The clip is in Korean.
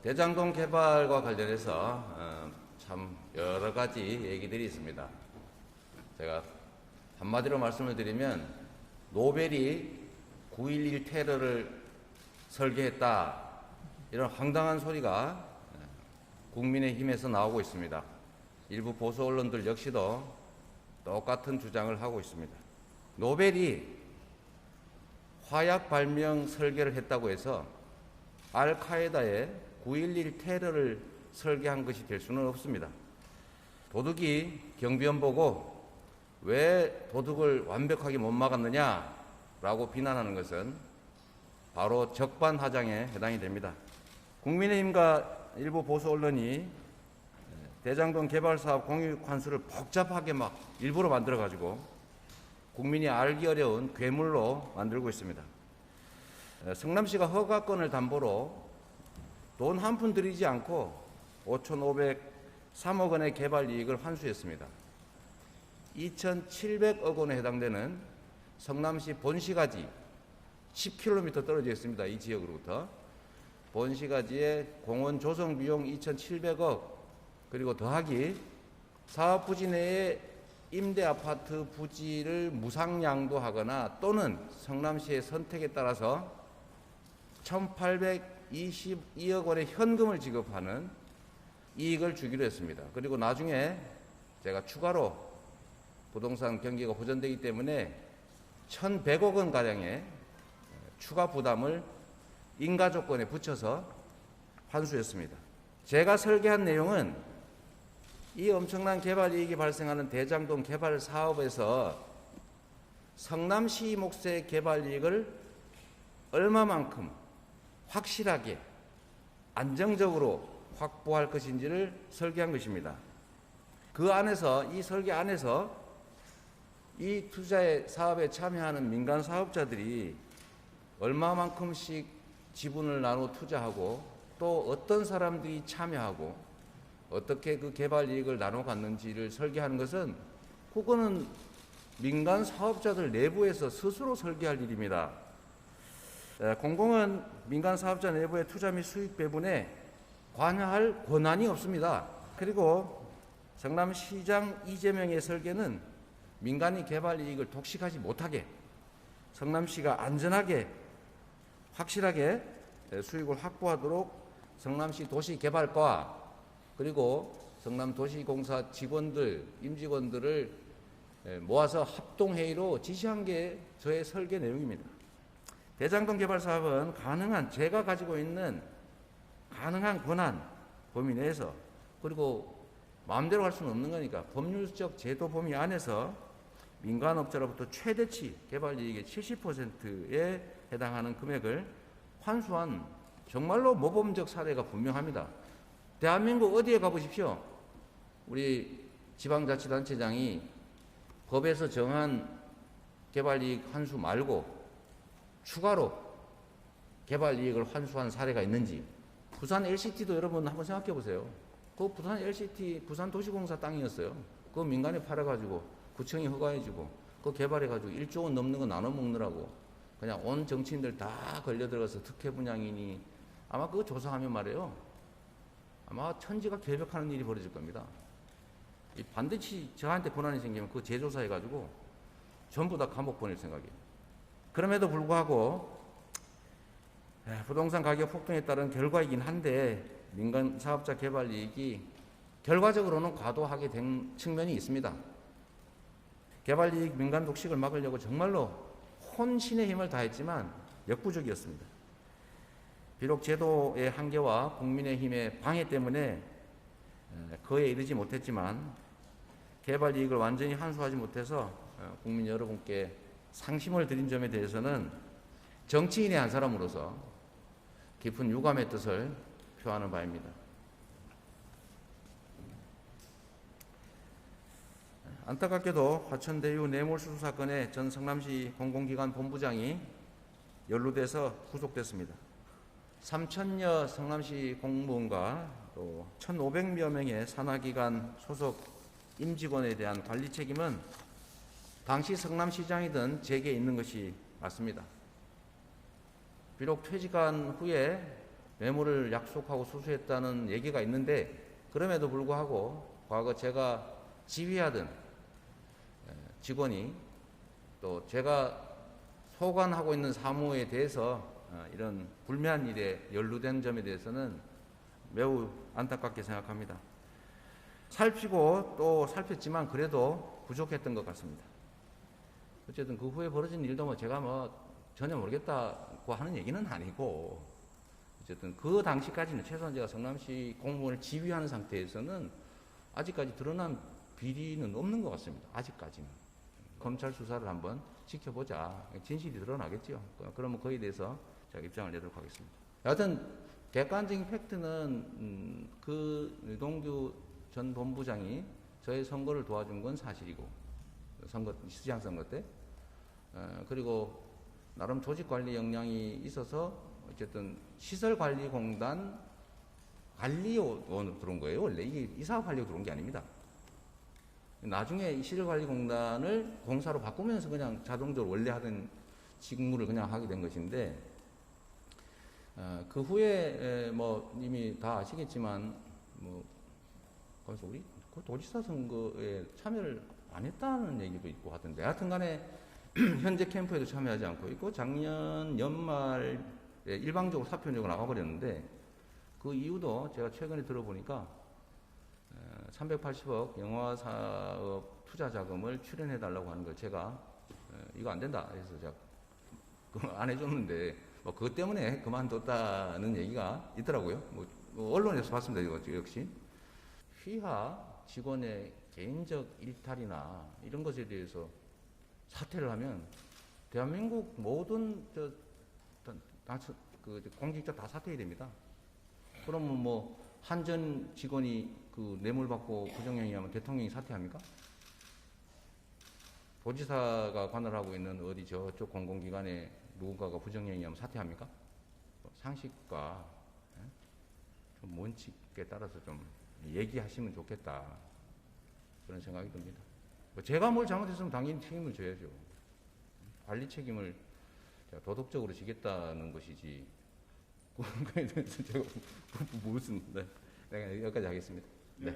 대장동 개발과 관련해서 참 여러 가지 얘기들이 있습니다. 제가 한마디로 말씀을 드리면 노벨이 9.11 테러를 설계했다, 이런 황당한 소리가 국민의힘에서 나오고 있습니다. 일부 보수 언론들 역시도 똑같은 주장을 하고 있습니다. 노벨이 화약 발명 설계를 했다고 해서 알카에다의 9.11 테러를 설계한 것이 될 수는 없습니다. 도둑이 경비원 보고 왜 도둑을 완벽하게 못 막았느냐라고 비난하는 것은 바로 적반하장에 해당이 됩니다. 국민의힘과 일부 보수 언론이 대장동 개발 사업 공익 환수를 복잡하게 막 일부러 만들어가지고 국민이 알기 어려운 괴물로 만들고 있습니다. 성남시가 허가권을 담보로 돈 한 푼 들이지 않고 5,503억 원의 개발 이익을 환수했습니다. 2,700억 원에 해당되는 성남시 본시가지 10km 떨어져 있습니다. 이 지역으로부터. 본시가지의 공원 조성 비용 2,700억, 그리고 더하기 사업 부지 내에 임대 아파트 부지를 무상양도하거나 또는 성남시의 선택에 따라서 1,822억 원의 현금을 지급하는 이익을 주기로 했습니다. 그리고 나중에 제가 추가로 부동산 경기가 호전되기 때문에 1,100억 원가량의 추가 부담을 인가조건에 붙여서 환수했습니다. 제가 설계한 내용은 이 엄청난 개발 이익이 발생하는 대장동 개발 사업에서 성남시 몫의 개발 이익을 얼마만큼 확실하게 안정적으로 확보할 것인지를 설계한 것입니다. 그 안에서, 이 설계 안에서 이 투자의 사업에 참여하는 민간 사업자들이 얼마만큼씩 지분을 나눠 투자하고 또 어떤 사람들이 참여하고 어떻게 그 개발 이익을 나눠 갖는지를 설계하는 것은 그거는 민간 사업자들 내부에서 스스로 설계할 일입니다. 공공은 민간 사업자 내부의 투자 및 수익 배분에 관여할 권한이 없습니다. 그리고 성남시장 이재명의 설계는 민간이 개발 이익을 독식하지 못하게 성남시가 안전하게 확실하게 수익을 확보하도록 성남시 도시개발과 그리고 성남도시공사 직원들, 임직원들을 모아서 합동회의로 지시한 게 저의 설계 내용입니다. 대장동 개발 사업은 제가 가지고 있는 가능한 권한 범위 내에서, 그리고 마음대로 할 수는 없는 거니까 법률적 제도 범위 안에서 민간업자로부터 최대치 개발 이익의 70%에 해당하는 금액을 환수한 정말로 모범적 사례가 분명합니다. 대한민국 어디에 가보십시오. 우리 지방자치단체장이 법에서 정한 개발이익 환수 말고 추가로 개발이익을 환수한 사례가 있는지. 부산 LCT도 여러분 한번 생각해 보세요. 그 부산 LCT 부산도시공사 땅이었어요. 그거 민간에 팔아가지고 구청이 허가해주고 그거 개발해가지고 1조 원 넘는 거 나눠 먹느라고 그냥 온 정치인들 다 걸려 들어가서 특혜 분양이니 아마 그거 조사하면 말이에요. 아마 천지가 결벽하는 일이 벌어질 겁니다. 반드시 저한테 권한이 생기면 그거 재조사해가지고 전부 다 감옥 보낼 생각이에요. 그럼에도 불구하고 부동산 가격 폭등에 따른 결과이긴 한데 민간 사업자 개발 이익이 결과적으로는 과도하게 된 측면이 있습니다. 개발 이익 민간 독식을 막으려고 정말로 혼신의 힘을 다했지만 역부족이었습니다. 비록 제도의 한계와 국민의 힘의 방해 때문에 그에 이르지 못했지만 개발 이익을 완전히 환수하지 못해서 국민 여러분께 상심을 드린 점에 대해서는 정치인의 한 사람으로서 깊은 유감의 뜻을 표하는 바입니다. 안타깝게도 화천대유 뇌물수수 사건의 전 성남시 공공기관 본부장이 연루돼서 구속됐습니다. 3,000여 성남시 공무원과 또 1,500여 명의 산하기관 소속 임직원에 대한 관리 책임은 당시 성남시장이든 제게 있는 것이 맞습니다. 비록 퇴직한 후에 뇌물을 약속하고 수수했다는 얘기가 있는데, 그럼에도 불구하고 과거 제가 지휘하던 직원이 또 제가 소관하고 있는 사무에 대해서 이런 불미한 일에 연루된 점에 대해서는 매우 안타깝게 생각합니다. 살피고 또 살폈지만 그래도 부족했던 것 같습니다. 어쨌든 그 후에 벌어진 일도 뭐 제가 뭐 전혀 모르겠다고 하는 얘기는 아니고, 어쨌든 그 당시까지는 최소한 제가 성남시 공무원을 지휘하는 상태에서는 아직까지 드러난 비리는 없는 것 같습니다. 아직까지는. 검찰 수사를 한번 지켜보자. 진실이 드러나겠죠. 그러면 거기에 대해서 제가 입장을 내도록 하겠습니다. 여하튼 객관적인 팩트는 그 유동규 전 본부장이 저의 선거를 도와준 건 사실이고, 시장 선거 때. 그리고 나름 조직관리 역량이 있어서 어쨌든 시설관리공단 관리원으로 들어온 거예요. 원래 이게 이사관리로 들어온 게 아닙니다. 나중에 이 시설관리공단을 공사로 바꾸면서 그냥 자동적으로 원래 하던 직무를 그냥 하게 된 것인데, 그 후에 뭐 이미 다 아시겠지만 뭐 거기서 우리 그 도지사 선거에 참여를 안 했다는 얘기도 있고 하던데, 하여튼간에 현재 캠프에도 참여하지 않고 있고, 작년 연말에 일방적으로 사표내고 나가버렸는데, 그 이유도 제가 최근에 들어보니까 380억 영화사업 투자 자금을 출연해달라고 하는 걸 제가 이거 안 된다 해서 제가 안 해줬는데, 뭐 그것 때문에 그만뒀다는 얘기가 있더라고요. 뭐 언론에서 봤습니다. 이거 역시 휘하 직원의 개인적 일탈이나 이런 것에 대해서 사퇴를 하면 대한민국 모든 공직자 다 사퇴해야 됩니다. 그러면 뭐 한 전 직원이 그 뇌물 받고 부정행위하면 대통령이 사퇴합니까? 도지사가 관할하고 있는 어디 저쪽 공공기관에 누군가가 부정행위하면 사퇴합니까? 상식과 좀 원칙에 따라서 좀 얘기하시면 좋겠다, 그런 생각이 듭니다. 제가 뭘 잘못했으면 당연히 책임을 져야죠. 관리 책임을 제가 도덕적으로 지겠다는 것이지, 그거에 대해서 제가 무슨, 네, 여기까지 하겠습니다. 네.